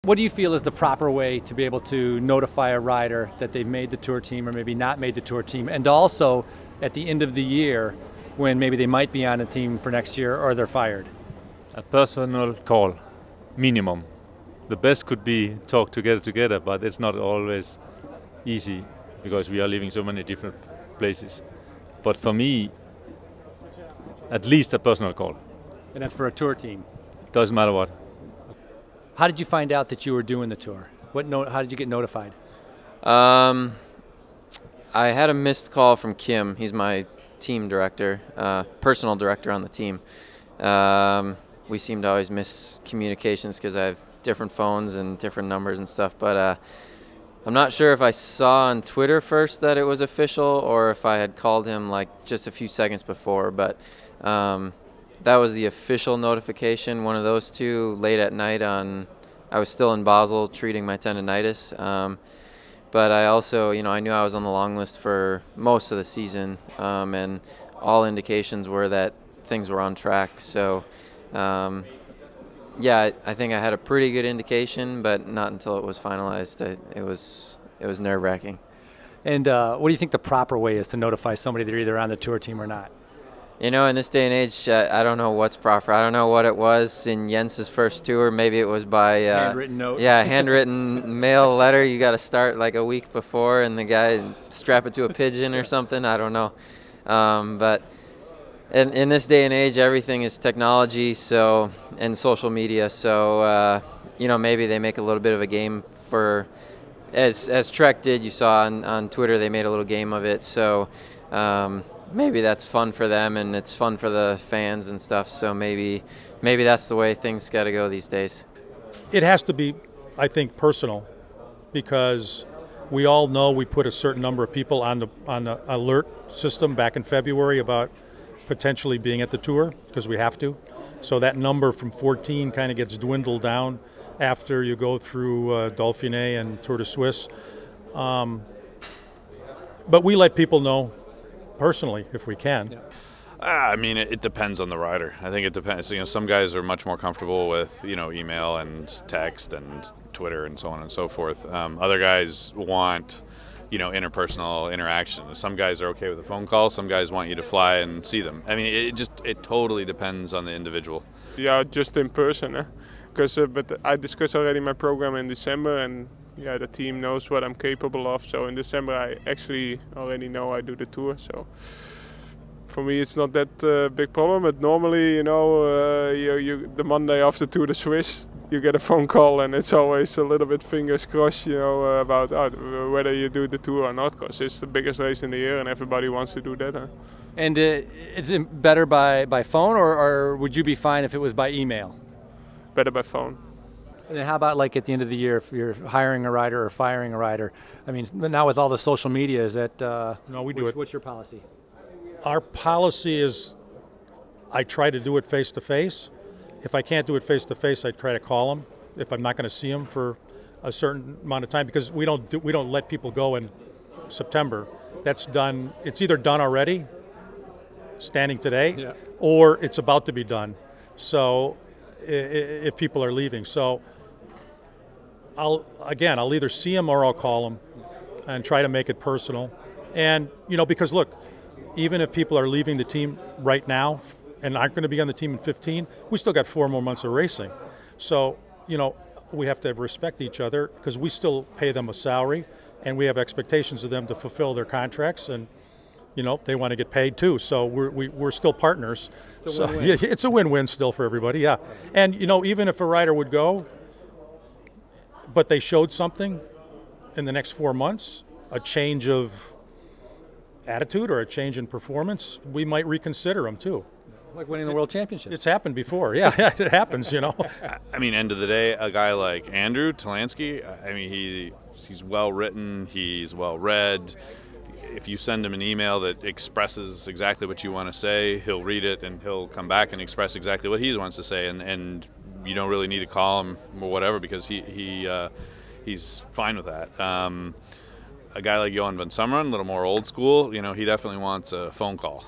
What do you feel is the proper way to be able to notify a rider that they've made the tour team or maybe not made the tour team, and also at the end of the year when maybe they might be on a team for next year or they're fired? A personal call, minimum. The best could be talk together, but it's not always easy because we are living so many different places. But for me, at least a personal call. And that's for a tour team? Doesn't matter what. How did you find out that you were doing the tour? How did you get notified? I had a missed call from Kim. He's my team director, personal director on the team. We seem to always miss communications because I have different phones and different numbers and stuff. But I'm not sure if I saw on Twitter first that it was official or if I had called him like just a few seconds before. But that was the official notification, one of those two, late at night I was still in Basel treating my tendonitis. But I also, I knew I was on the long list for most of the season, and all indications were that things were on track. So, yeah, I think I had a pretty good indication, but not until it was finalized. It was nerve-wracking. And what do you think the proper way is to notify somebody they're either on the tour team or not? In this day and age, I don't know what's proper. I don't know what it was in Jens's first tour. Maybe it was by handwritten note. Yeah, handwritten mail letter. You got to start like a week before, and the guy strap it to a pigeon or something. I don't know. But in this day and age, everything is technology, and social media. So maybe they make a little bit of a game for, as Trek did. You saw on Twitter, they made a little game of it. So. Maybe that's fun for them and it's fun for the fans and stuff. So maybe that's the way things got to go these days. It has to be, I think, personal, because we all know we put a certain number of people on the alert system back in February about potentially being at the tour because we have to. So that number from 14 kind of gets dwindled down after you go through Dauphiné and Tour de Suisse. But we let people know personally, if we can. Yeah. I mean, it depends on the rider. I think it depends. Some guys are much more comfortable with, email and text and Twitter and so on and so forth. Other guys want, interpersonal interaction. Some guys are okay with a phone call. Some guys want you to fly and see them. I mean, it totally depends on the individual. Yeah, just in person. Because but I discussed already my program in December, and yeah, the team knows what I'm capable of. So in December, I actually already know I do the tour. So for me, it's not that big problem. But normally, the Monday after Tour de Suisse, you get a phone call, and it's always a little bit fingers crossed, about whether you do the tour or not, because it's the biggest race in the year, and everybody wants to do that. And is it better by phone, or would you be fine if it was by email? Better by phone. And then how about like at the end of the year, if you're hiring a rider or firing a rider? I mean, now with all the social media, is that no, we do it. What's your policy? Our policy is I try to do it face-to-face. If I can't do it face-to-face, I try to call them if I'm not going to see them for a certain amount of time, because we don't let people go in September. That's done. It's either done already, standing today, yeah, or it's about to be done. So if people are leaving. So I'll either see them or I'll call them and try to make it personal. And, because look, even if people are leaving the team right now and aren't going to be on the team in 15, we still got 4 more months of racing. So, we have to respect each other because we still pay them a salary and we have expectations of them to fulfill their contracts, and they want to get paid too. So we're still partners. It's a win-win. Yeah, it's a win-win still for everybody. Yeah, and even if a rider would go, but they showed something in the next 4 months, a change of attitude or a change in performance, we might reconsider them too. Like winning the World Championship. It's happened before. Yeah, it happens. I mean, end of the day, a guy like Andrew Talansky, I mean, he's well written, he's well read. If you send him an email that expresses exactly what you want to say, he'll read it and he'll come back and express exactly what he wants to say, and you don't really need to call him or whatever because he's fine with that. A guy like Johan van Summeren, a little more old school, he definitely wants a phone call.